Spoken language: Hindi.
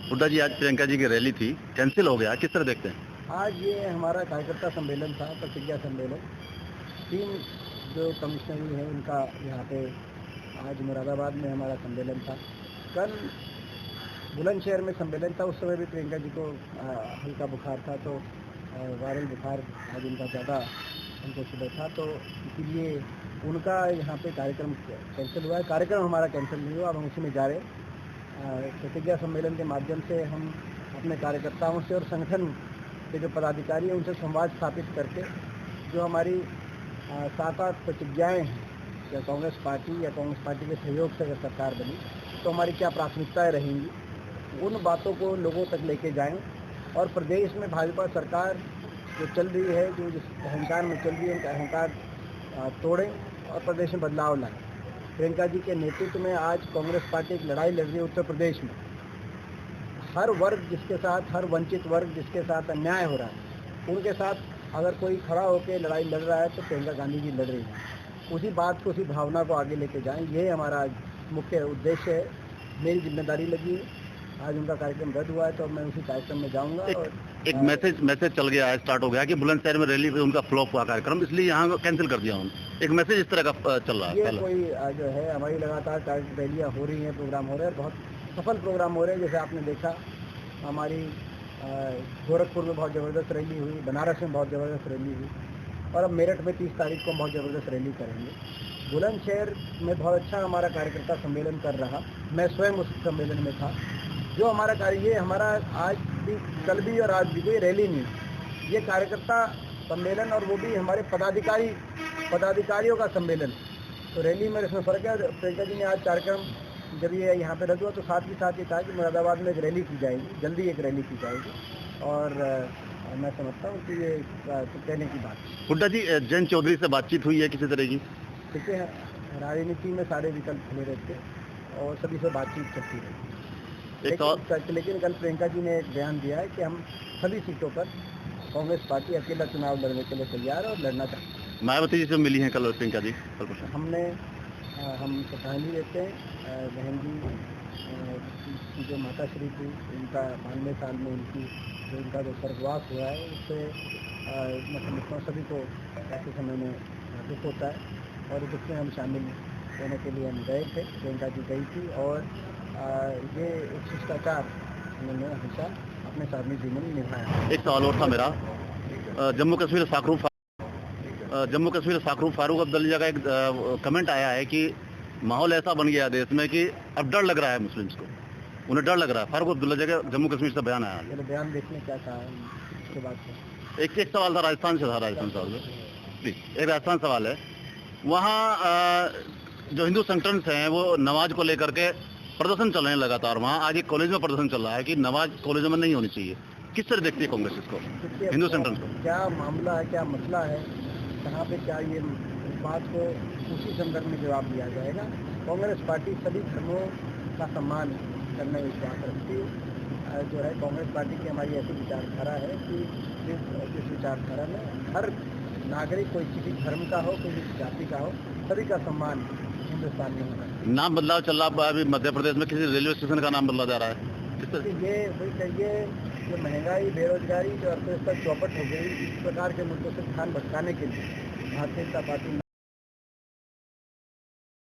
हुड्डा जी, आज प्रियंका जी की रैली थी, कैंसिल हो गया, किस तरह देखते हैं? आज ये हमारा कार्यकर्ता सम्मेलन था, प्रतिज्ञा सम्मेलन। 3 जो कमिश्नरी हैं उनका यहाँ पे आज मुरादाबाद में हमारा सम्मेलन था। कल बुलंदशहर में सम्मेलन था, उस समय भी प्रियंका जी को हल्का बुखार था, तो वायरल बुखार आज उनका ज़्यादा उनको सुबह था, तो इसीलिए उनका यहाँ पे कार्यक्रम कैंसिल हुआ है। कार्यक्रम हमारा कैंसिल नहीं हुआ, अब हम उसी में जा रहे हैं। प्रतिज्ञा सम्मेलन के माध्यम से हम अपने कार्यकर्ताओं से और संगठन के जो पदाधिकारी हैं उनसे संवाद स्थापित करके जो हमारी 7-8 प्रतिज्ञाएँ हैं, या कांग्रेस पार्टी के सहयोग से अगर सरकार बनी तो हमारी क्या प्राथमिकताएं रहेंगी, उन बातों को लोगों तक लेके जाएं और प्रदेश में भाजपा सरकार जो चल रही है, जो जिस अहंकार में चल रही है, उनका अहंकार तोड़ें और प्रदेश में बदलाव लाएं। प्रियंका जी के नेतृत्व में आज कांग्रेस पार्टी एक लड़ाई लड़ रही है उत्तर प्रदेश में। हर वर्ग जिसके साथ, हर वंचित वर्ग जिसके साथ अन्याय हो रहा है, उनके साथ अगर कोई खड़ा होकर लड़ाई लड़ रहा है तो प्रियंका गांधी जी लड़ रही है। उसी बात को, उसी भावना को आगे लेके जाएं, ये हमारा मुख्य उद्देश्य है। मेरी जिम्मेदारी लगी है। आज उनका कार्यक्रम रद्द हुआ है तो मैं उसी कार्यक्रम में जाऊंगा। एक मैसेज चल गया है, स्टार्ट हो गया कि बुलंदशहर में रैली पे उनका फ्लॉप हुआ कार्यक्रम, इसलिए यहाँ कैंसिल कर दिया उन्होंने। एक मैसेज इस तरह का चल रहा है। ये कोई जो है, हमारी लगातार रैलियाँ हो रही हैं, प्रोग्राम हो रहे हैं, बहुत सफल प्रोग्राम हो रहे हैं। जैसे आपने देखा, हमारी गोरखपुर में बहुत ज़बरदस्त रैली हुई, बनारस में बहुत ज़बरदस्त रैली हुई, और अब मेरठ में 30 तारीख को बहुत ज़बरदस्त रैली करेंगे। बुलंदशहर में बहुत अच्छा हमारा कार्यकर्ता सम्मेलन कर रहा, मैं स्वयं उस सम्मेलन में था। जो हमारा कार्य, ये हमारा आज भी, कल भी और आज भी कोई रैली नहीं, ये कार्यकर्ता सम्मेलन, और वो भी हमारे पदाधिकारियों का सम्मेलन। तो रैली में इसमें फ़र्क है। प्रियंका जी ने आज कार्यक्रम जब ये यहाँ पे रद्द हुआ तो साथ ही साथ ये कहा कि मुरादाबाद में एक रैली की जाएगी, जल्दी एक रैली की जाएगी, और मैं समझता हूँ कि ये कहने की बात है। हुड्डा जी, जयंत चौधरी से बातचीत हुई है किसी तरह की? देखिए, राजनीति में सारे विकल्प खुले रहते हैं और सभी से बातचीत चलती रहती है। लेकिन कल प्रियंका जी ने एक बयान दिया है कि हम सभी सीटों पर कांग्रेस पार्टी अकेला चुनाव लड़ने के लिए तैयार है और लड़ना चाहते हैं। मायावती जी से मिली हैं कल प्रियंका जी? हम श्रद्धांजलि देते हैं बहन जी जो माता श्री थी, उनका 92 साल में उनका जो स्वर्गवास हुआ है, उससे मैं समझता हूँ सभी को ऐसे समय में दुख होता है, और दुख में हम शामिल होने के लिए हम गए थे। प्रियंका जी गई थी, और ये एक शिष्टाचार उन्होंने हमेशा अपने सार्वजनिक जीवन में निभाया। एक सवाल और था मेरा, जम्मू कश्मीर साकरू फारूक अब्दुल्ला का एक कमेंट आया है कि माहौल ऐसा बन गया देश में कि अब डर लग रहा है मुस्लिम्स को, उन्हें डर लग रहा है। फारूक अब्दुल्ला जगह जम्मू कश्मीर से बयान आया है। बयान देखने क्या कहा उसके बाद एक सवाल था, राजस्थान से था। राजस्थान सवाल प्लीज, एक राजस्थान सवाल है। वहाँ जो हिंदू संगठन हैं वो नमाज को लेकर के प्रदर्शन चल रहे हैं लगातार। वहाँ आज एक कॉलेज में प्रदर्शन चल रहा है कि नमाज कॉलेजों में नहीं होनी चाहिए। किस तरह देखती है कांग्रेस इसको, हिंदू संगठन को? क्या मामला है, क्या मसला है, कहाँ पे क्या, ये बात को उसी संदर्भ में जवाब दिया जाएगा। कांग्रेस पार्टी सभी धर्मों का सम्मान करने में विश्वास रखती है। जो है, कांग्रेस पार्टी की हमारी ऐसी विचारधारा है कि जिस विचारधारा में हर नागरिक, कोई किसी धर्म का हो, कोई जाति का हो, सभी का सम्मान हिंदुस्तान में होना है। नाम बदलाव चल रहा है अभी मध्य प्रदेश में, किसी रेलवे स्टेशन का नाम बदला जा रहा है। ये जो महंगाई, बेरोजगारी, जो अर्थव्यवस्था चौपट हो गई, इस प्रकार के मुद्दों से ध्यान भटकाने के लिए भारतीय जनता पार्टी